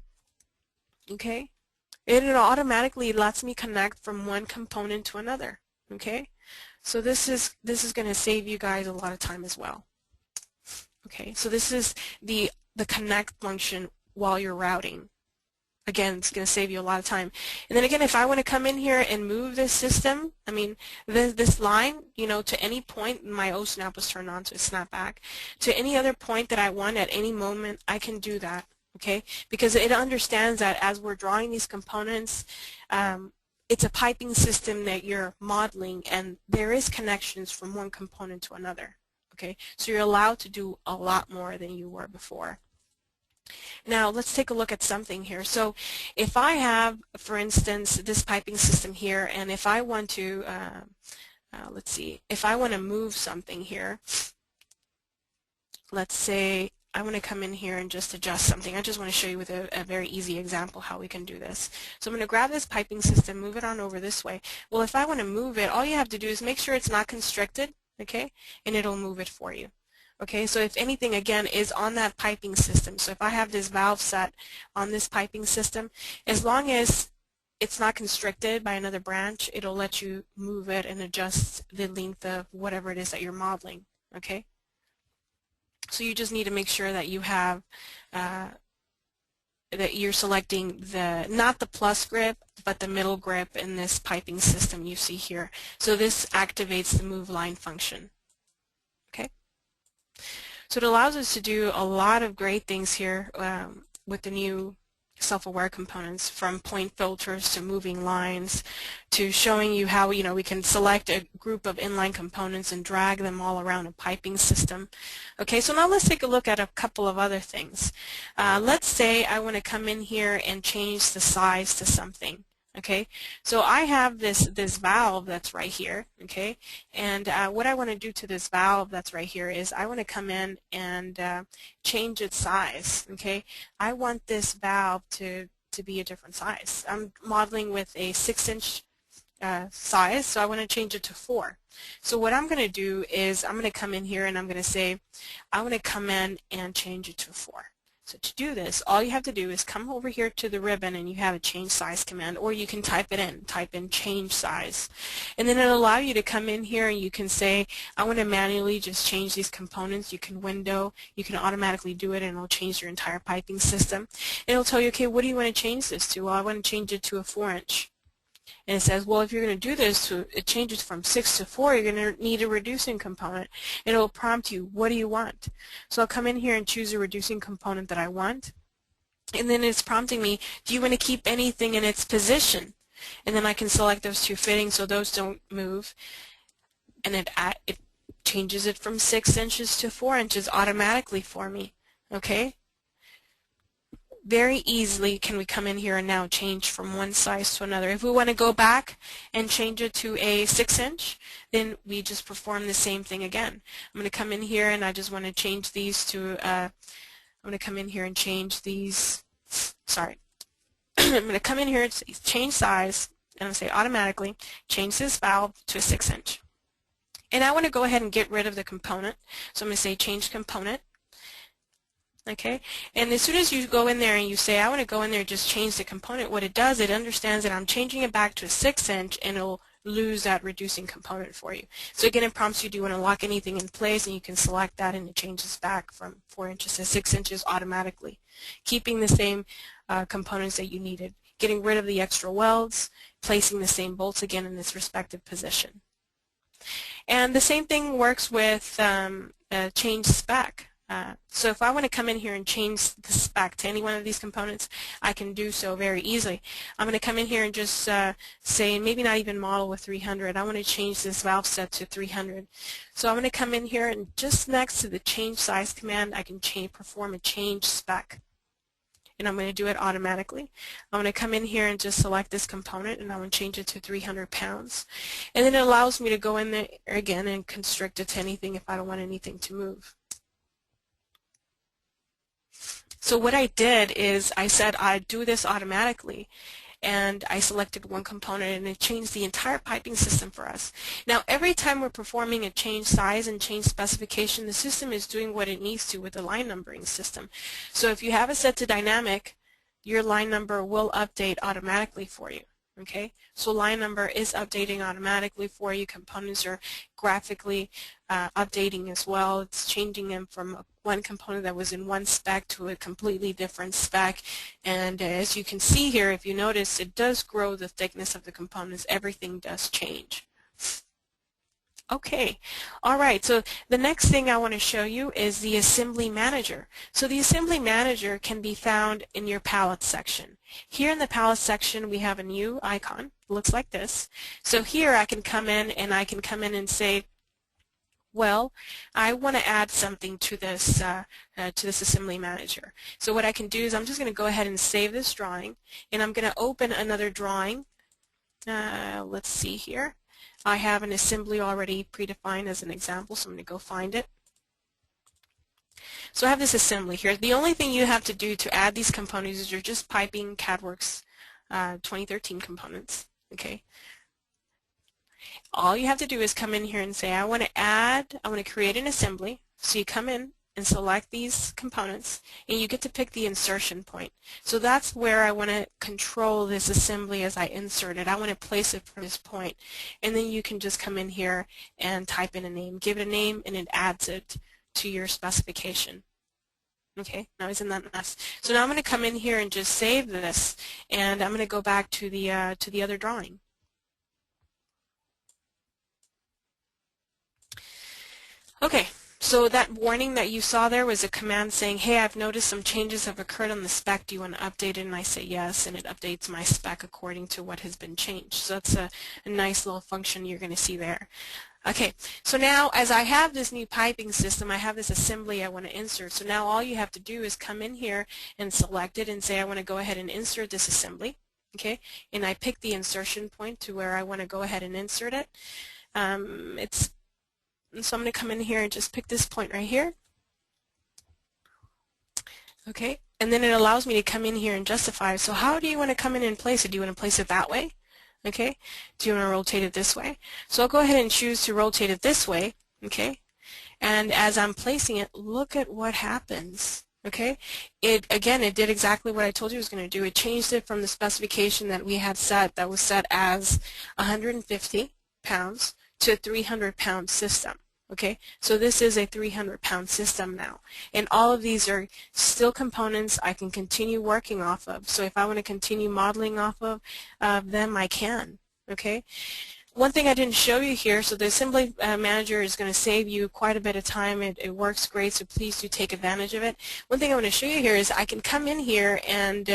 Okay? It automatically lets me connect from one component to another. Okay? So this is going to save you guys a lot of time as well. Okay, so this is the connect function while you're routing. Again, it's going to save you a lot of time. And then again, if I want to come in here and move this system, I mean this line, you know, to any point, my O snap was turned on, so it snapped back. To any other point that I want at any moment, I can do that. Okay, because it understands that as we're drawing these components, it's a piping system that you're modeling, and there is connections from one component to another. Okay, so you're allowed to do a lot more than you were before. Now let's take a look at something here. So if I have, for instance, this piping system here, and if I want to, let's see, if I want to move something here, let's say I want to come in here and just adjust something. I just want to show you with a very easy example how we can do this. So I'm going to grab this piping system, move it on over this way. Well, if I want to move it, all you have to do is make sure it's not constricted, okay, and it'll move it for you. Okay, so if anything, again, is on that piping system, so if I have this valve set on this piping system, as long as it's not constricted by another branch, it'll let you move it and adjust the length of whatever it is that you're modeling. Okay, so you just need to make sure that you have that you're selecting not the plus grip, but the middle grip in this piping system you see here. So this activates the move line function. Okay, so it allows us to do a lot of great things here with the new self-aware components, from point filters to moving lines to showing you how, you know, we can select a group of inline components and drag them all around a piping system. Okay, so now let's take a look at a couple of other things. Let's say I want to come in here and change the size to something. Okay, so I have this valve that's right here, okay, and what I want to do to this valve that's right here is I want to come in and change its size. Okay, I want this valve to be a different size. I'm modeling with a 6-inch size, so I want to change it to 4. So what I'm going to do is I'm going to come in here and I'm going to say I want to come in and change it to 4. So to do this, all you have to do is come over here to the ribbon and you have a change size command, or you can type in change size. And then it'll allow you to come in here and you can say, I want to manually just change these components. You can you can automatically do it, and it'll change your entire piping system. And it'll tell you, okay, what do you want to change this to? Well, I want to change it to a 4-inch. And it says, well, if you're going to do this, it changes from 6 to 4, you're going to need a reducing component. And it will prompt you, what do you want? So I'll come in here and choose a reducing component that I want. And then it's prompting me, do you want to keep anything in its position? and then I can select those two fittings so those don't move, and it changes it from 6 inches to 4 inches automatically for me. Okay? Very easily can we come in here and now change from one size to another. If we want to go back and change it to a 6-inch, then we just perform the same thing again. I'm going to come in here and I just want to change these to, I'm going to come in here and change these, sorry. I'm going to come in here and change size, and I'm going to say automatically, change this valve to a 6-inch. And I want to go ahead and get rid of the component. So I'm going to say change component. Okay, and as soon as you go in there and you say I want to go in there and just change the component, what it does, it understands that I'm changing it back to a 6-inch, and it'll lose that reducing component for you. So again, it prompts you, do you want to lock anything in place, and you can select that and it changes back from 4 inches to 6 inches automatically, keeping the same components that you needed, getting rid of the extra welds, placing the same bolts again in its respective position. And the same thing works with change spec. So if I want to come in here and change the spec to any one of these components, I can do so very easily. I'm going to come in here and just say, maybe not even model with 300. I want to change this valve set to 300. So I'm going to come in here and just next to the change size command, I can perform a change spec. And I'm going to do it automatically. I'm going to come in here and just select this component, and I'm going to change it to 300 pounds. And then it allows me to go in there again and constrict it to anything if I don't want anything to move. So what I did is I said I'd do this automatically, and I selected one component, and it changed the entire piping system for us. Now every time we're performing a change size and change specification, the system is doing what it needs to with the line numbering system. So if you have it set to dynamic, your line number will update automatically for you. Okay, so line number is updating automatically for you. Components are graphically updating as well. It's changing them from one component that was in one spec to a completely different spec. And as you can see here, if you notice, it does grow the thickness of the components. Everything does change. Okay, all right, so the next thing I want to show you is the Assembly Manager. So the Assembly Manager can be found in your Palette section. Here in the Palette section we have a new icon. It looks like this. So here I can come in and say, well, I want to add something to this Assembly Manager. So what I can do is I'm just going to go ahead and save this drawing, and I'm going to open another drawing. Let's see here. I have an assembly already predefined as an example, so I'm going to go find it. So I have this assembly here. The only thing you have to do to add these components is you're just piping CADWorx 2013 components. Okay. All you have to do is come in here and say, I want to create an assembly. So you come in and select these components, and you get to pick the insertion point. So that's where I want to control this assembly as I insert it. I want to place it from this point, and then you can just come in here and type in a name, give it a name, and it adds it to your specification. Okay, now isn't that nice? So now I'm going to come in here and just save this, and I'm going to go back to the other drawing. Okay. So that warning that you saw there was a command saying, hey, I've noticed some changes have occurred on the spec. Do you want to update it? And I say yes, and it updates my spec according to what has been changed. So that's a nice little function you're going to see there. Okay, so now as I have this new piping system, I have this assembly I want to insert. So now all you have to do is come in here and select it and say, I want to go ahead and insert this assembly. Okay, and I pick the insertion point to where I want to go ahead and insert it. And so I'm going to come in here and just pick this point right here. Okay, and then it allows me to come in here and justify. So how do you want to come in and place it? Do you want to place it that way? Okay, do you want to rotate it this way? So I'll go ahead and choose to rotate it this way. Okay, and as I'm placing it, look at what happens. Okay, it did exactly what I told you it was going to do. It changed it from the specification that we had set, that was set as 150 pounds to a 300-pound system. Okay, so this is a 300-pound system now, and all of these are still components I can continue working off of. So if I want to continue modeling off of them, I can. Okay, one thing I didn't show you here, so the Assembly Manager is going to save you quite a bit of time. It works great, so please do take advantage of it. One thing I want to show you here is I can come in here and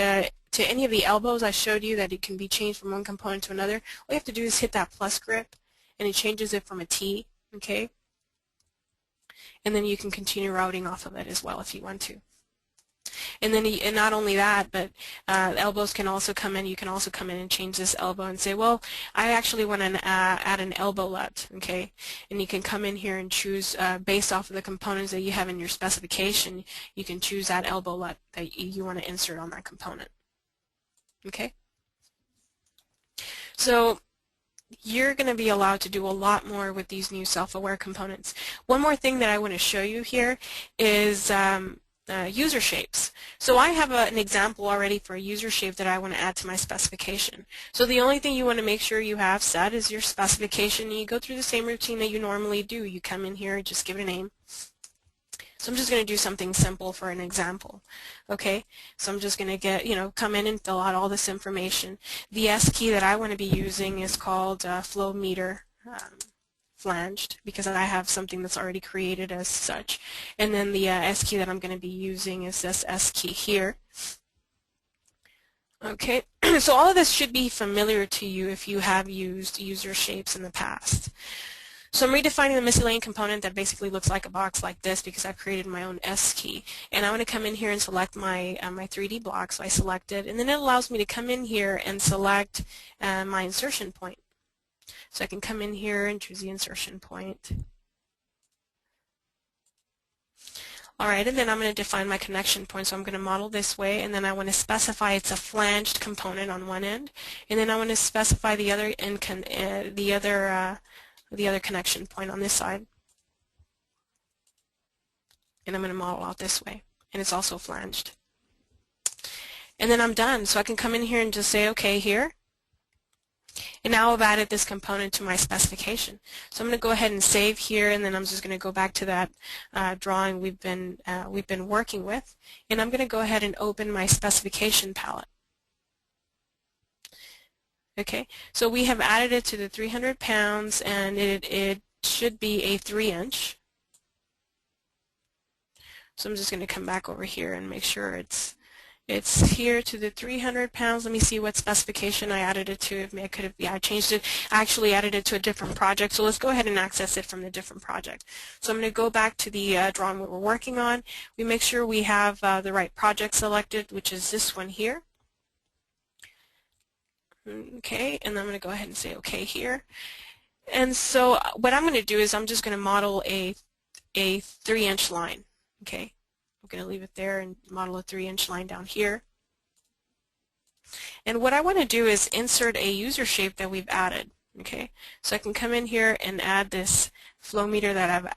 to any of the elbows I showed you that it can be changed from one component to another, all you have to do is hit that plus grip and it changes it from a T, okay? And then you can continue routing off of it as well if you want to. And then, and not only that, but elbows can also come in. You can also come in and change this elbow and say, well, I actually want to add an elbow LUT, okay? And you can come in here and choose, based off of the components that you have in your specification, you can choose that elbow LUT that you want to insert on that component, okay? So you're going to be allowed to do a lot more with these new self-aware components. One more thing that I want to show you here is user shapes. So I have an example already for a user shape that I want to add to my specification. So the only thing you want to make sure you have set is your specification. You go through the same routine that you normally do. You come in here, just give it a name. So I'm just going to do something simple for an example. Okay, so I'm just going to come in and fill out all this information. The S key that I want to be using is called flow meter flanged, because I have something that's already created as such. And then the S key that I'm going to be using is this S key here. Okay, so all of this should be familiar to you if you have used user shapes in the past. So I'm redefining the miscellaneous component that basically looks like a box like this because I've created my own S key. And I want to come in here and select my, my 3D block, so I select it. And then it allows me to come in here and select my insertion point. So I can come in here and choose the insertion point. Alright, and then I'm going to define my connection point. So I'm going to model this way, and then I want to specify it's a flanged component on one end. And then I want to specify the other end, the other connection point on this side. And I'm going to model out this way. And it's also flanged. And then I'm done. So I can come in here and just say OK here. And now I've added this component to my specification. So I'm going to go ahead and save here, and then I'm just going to go back to that drawing we've been working with. And I'm going to go ahead and open my specification palette. Okay, so we have added it to the 300 pounds, and it should be a 3-inch. So I'm just going to come back over here and make sure it's here to the 300 pounds. Let me see what specification I added it to. I changed it. I actually added it to a different project. So let's go ahead and access it from the different project. So I'm going to go back to the drawing we were working on. We make sure we have the right project selected, which is this one here. Okay, and I'm going to go ahead and say OK here. And so what I'm going to do is I'm just going to model a 3-inch line. Okay, I'm going to leave it there and model a 3-inch line down here. And what I want to do is insert a user shape that we've added. Okay, so I can come in here and add this flow meter that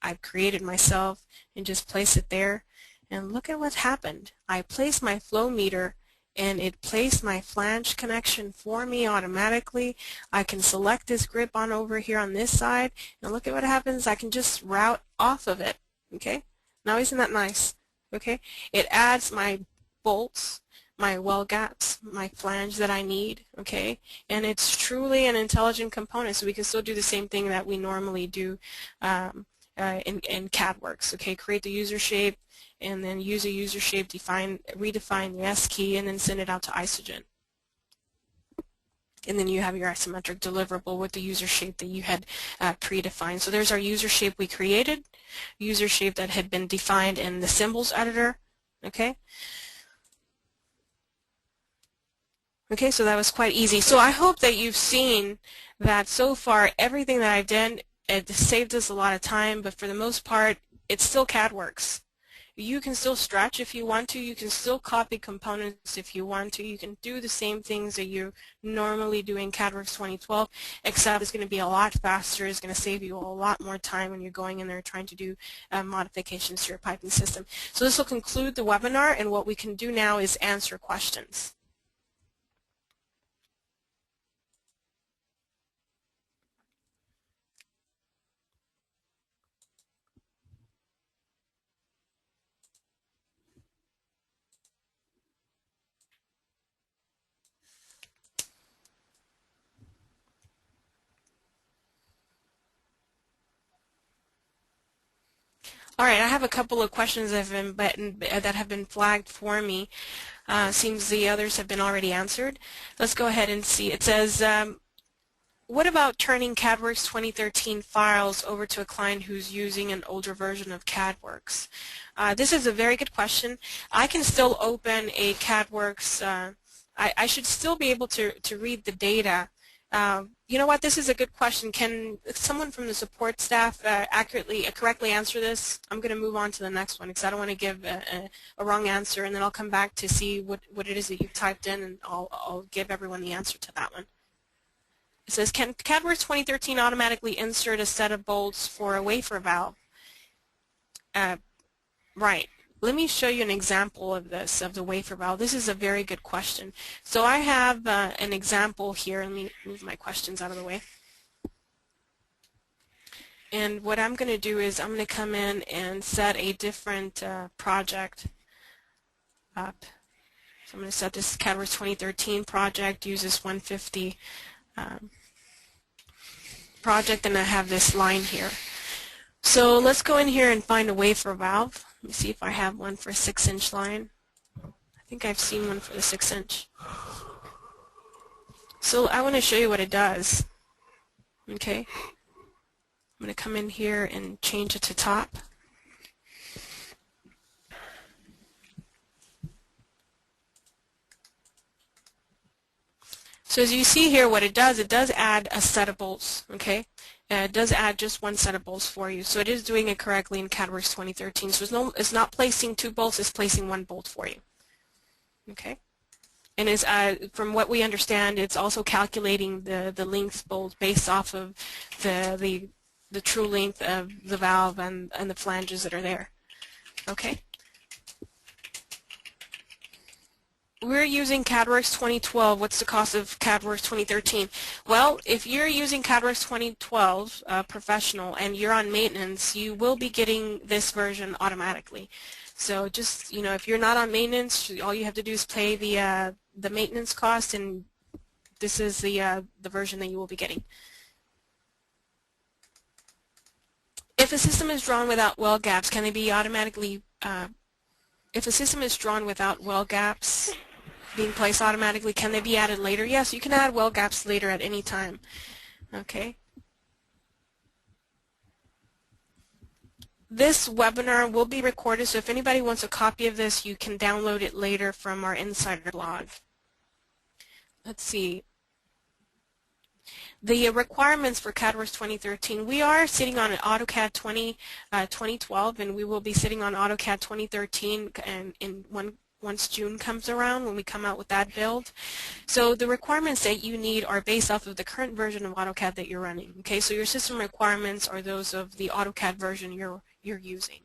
I've created myself and just place it there. And look at what happened. I placed my flow meter and it placed my flange connection for me automatically. I can select this grip on over here on this side, and look at what happens. I can just route off of it. Okay, now isn't that nice? Okay, it adds my bolts, my well gaps, my flange that I need. Okay, and it's truly an intelligent component, so we can still do the same thing that we normally do in CADWorx. Okay, create the user shape, and then use a user shape, redefine the S key, and then send it out to Isogen. And then you have your isometric deliverable with the user shape that you had predefined. So there's our user shape we created, user shape that had been defined in the symbols editor. Okay. Okay, so that was quite easy. So I hope that you've seen that so far everything that I've done, it saved us a lot of time, but for the most part, it's still CADWorx. You can still stretch if you want to. You can still copy components if you want to. You can do the same things that you normally do in CADWorx 2012, except it's going to be a lot faster. It's going to save you a lot more time when you're going in there trying to do modifications to your piping system. So this will conclude the webinar, and what we can do now is answer questions. All right, I have a couple of questions that have been flagged for me. Seems the others have been already answered. Let's go ahead and see. It says, what about turning CADWorx 2013 files over to a client who's using an older version of CADWorx? This is a very good question. I can still open a CADWorx. I should still be able to read the data. You know what? This is a good question. Can someone from the support staff correctly answer this? I'm going to move on to the next one because I don't want to give a wrong answer, and then I'll come back to see what it is that you've typed in, and I'll give everyone the answer to that one. It says, can CADWorx 2013 automatically insert a set of bolts for a wafer valve? Right. Let me show you an example of this, of the wafer valve. This is a very good question. So I have an example here. Let me move my questions out of the way. And what I'm going to do is I'm going to come in and set a different project up. So I'm going to set this CADWorx 2013 project, use this 150 project, and I have this line here. So let's go in here and find a wafer valve. Let me see if I have one for a 6-inch line. I think I've seen one for the 6-inch. So I want to show you what it does. Okay. I'm going to come in here and change it to top. So as you see here, what it does add a set of bolts, okay? It does add just one set of bolts for you. So it is doing it correctly in CADWorx 2013. So it's not placing 2 bolts, it's placing 1 bolt for you, okay? And is from what we understand, it's also calculating the length bolt based off of the true length of the valve and the flanges that are there, okay? We're using CADWorx 2012. What's the cost of CADWorx 2013? Well, if you're using CADWorx 2012 Professional and you're on maintenance, you will be getting this version automatically. So just, you know, if you're not on maintenance, all you have to do is pay the maintenance cost, and this is the version that you will be getting. If a system is drawn without well gaps, can they be automatically, if a system is drawn without well gaps being placed automatically, can they be added later? Yes, you can add well gaps later at any time. Okay. This webinar will be recorded, so if anybody wants a copy of this, you can download it later from our Insider blog. Let's see. The requirements for CADWorx 2013, we are sitting on an AutoCAD 2012, and we will be sitting on AutoCAD 2013 once June comes around, when we come out with that build. So the requirements that you need are based off of the current version of AutoCAD that you're running. Okay, so your system requirements are those of the AutoCAD version you're using.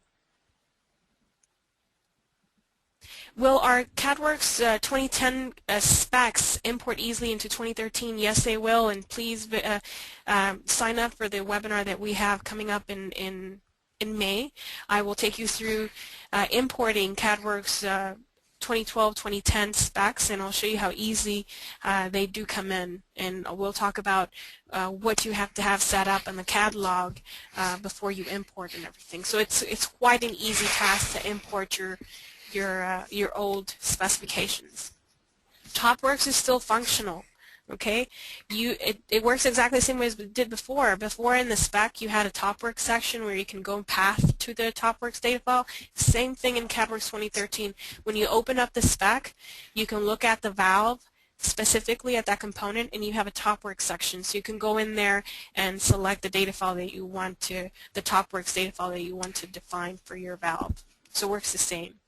Will our CADWorx 2010 specs import easily into 2013? Yes, they will, and please sign up for the webinar that we have coming up in May. I will take you through importing CADWorx 2012-2010 specs, and I'll show you how easy they do come in, and we'll talk about what you have to have set up in the catalog before you import and everything. So it's quite an easy task to import your old specifications. TopWorks is still functional. Okay, it works exactly the same way as we did before. Before in the spec, you had a TopWorks section where you can go path to the TopWorks data file. Same thing in CADWorx 2013. When you open up the spec, you can look at the valve specifically at that component, and you have a TopWorks section. So you can go in there and select the data file that you want to, the TopWorks data file that you want to define for your valve. So it works the same.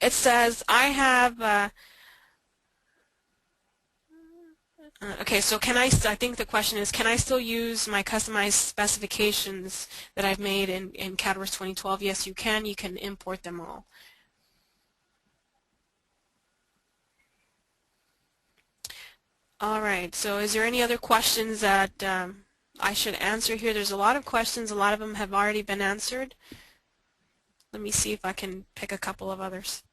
It says, I have okay, so I think the question is, can I still use my customized specifications that I've made in CADWorx 2012? Yes, you can. You can import them all. All right, so is there any other questions that I should answer here? There's a lot of questions. A lot of them have already been answered. Let me see if I can pick a couple of others.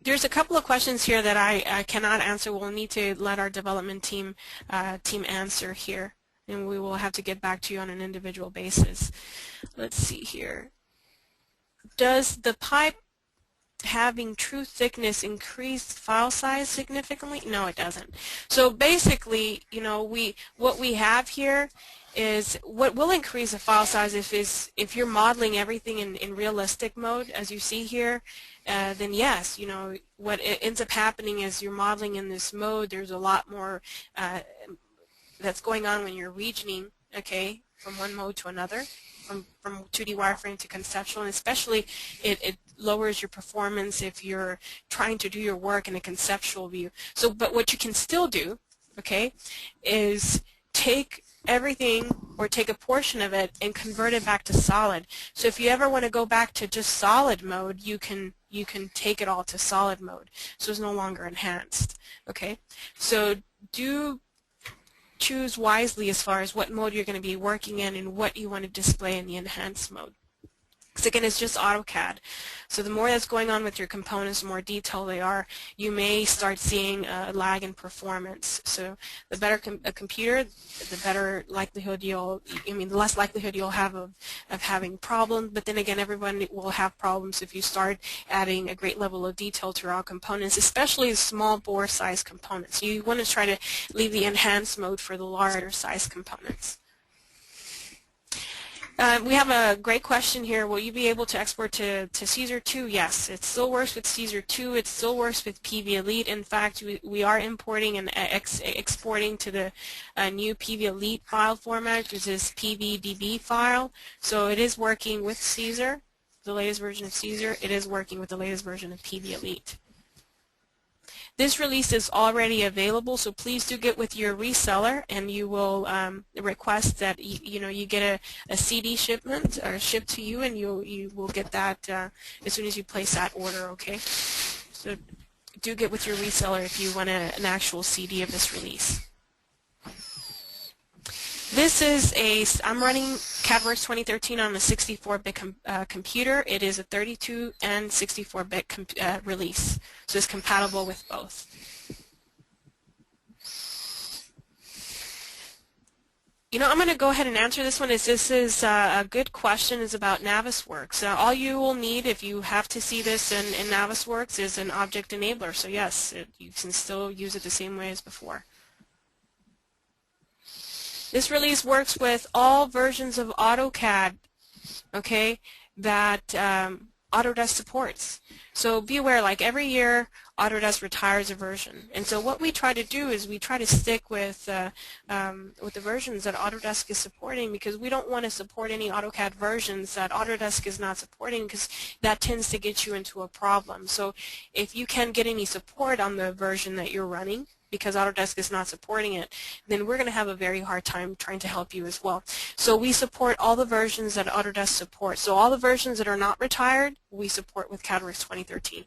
There's a couple of questions here that I cannot answer. We'll need to let our development team answer here, and we will have to get back to you on an individual basis. Let's see here. Does the pipe having true thickness increase file size significantly? No, it doesn't. So basically, you know, what we have here is what will increase the file size if you're modeling everything in realistic mode, as you see here. Then yes, you know, what ends up happening is you're modeling in this mode. There's a lot more that's going on when you're regioning, okay, from one mode to another, from 2D wireframe to conceptual, and especially it lowers your performance if you're trying to do your work in a conceptual view. So, but what you can still do, okay, is take everything or take a portion of it and convert it back to solid. So if you ever want to go back to just solid mode, you can take it all to solid mode. So it's no longer enhanced. Okay, so do choose wisely as far as what mode you're going to be working in and what you want to display in the enhanced mode. Because again, it's just AutoCAD. So the more that's going on with your components, the more detailed they are, you may start seeing a lag in performance. So the better a computer, the better likelihood the less likelihood you'll have of having problems. But then again, everyone will have problems if you start adding a great level of detail to raw components, especially small bore size components. You want to try to leave the enhanced mode for the larger size components. We have a great question here. Will you be able to export to Caesar 2? Yes, it still works with Caesar 2. It still works with PV Elite. In fact, we are importing and exporting to the new PV Elite file format, which is PVDB file. So it is working with Caesar, the latest version of Caesar. It is working with the latest version of PV Elite. This release is already available, so please do get with your reseller, and you will request that you get a CD shipment or shipped to you, and you will get that as soon as you place that order. Okay, so do get with your reseller if you want an actual CD of this release. This is I'm running CADWorx 2013 on a 64-bit computer. It is a 32 and 64-bit release, so it's compatible with both. You know, I'm going to go ahead and answer this one. This is a good question. It's about Navisworks. All you will need if you have to see this in Navisworks is an object enabler. So yes, you can still use it the same way as before. This release works with all versions of AutoCAD, okay, that Autodesk supports. So be aware, like every year, Autodesk retires a version. And so what we try to do is we try to stick with the versions that Autodesk is supporting, because we don't want to support any AutoCAD versions that Autodesk is not supporting, because that tends to get you into a problem. So if you can get any support on the version that you're running, because Autodesk is not supporting it, then we're going to have a very hard time trying to help you as well. So we support all the versions that Autodesk supports. So all the versions that are not retired, we support with CADWorx 2013.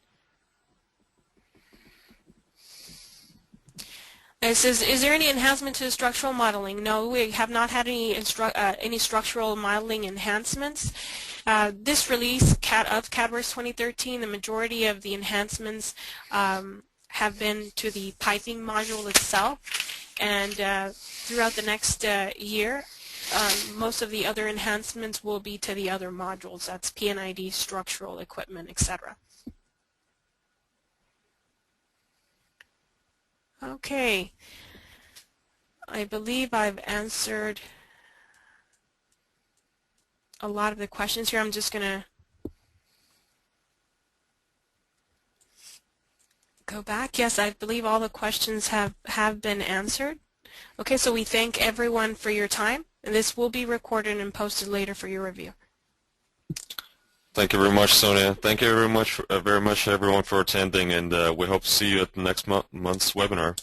It says, is there any enhancement to structural modeling? No, we have not had any structural modeling enhancements. This release of CADWorx 2013, the majority of the enhancements have been to the piping module itself, and throughout the next year, most of the other enhancements will be to the other modules. That's PNID, structural equipment, etc. Okay, I believe I've answered a lot of the questions here. I'm just going to go back. Yes, I believe all the questions have been answered. Okay, so we thank everyone for your time, and this will be recorded and posted later for your review. Thank you very much, Sonia. Thank you very much everyone for attending, and we hope to see you at the next month's webinar.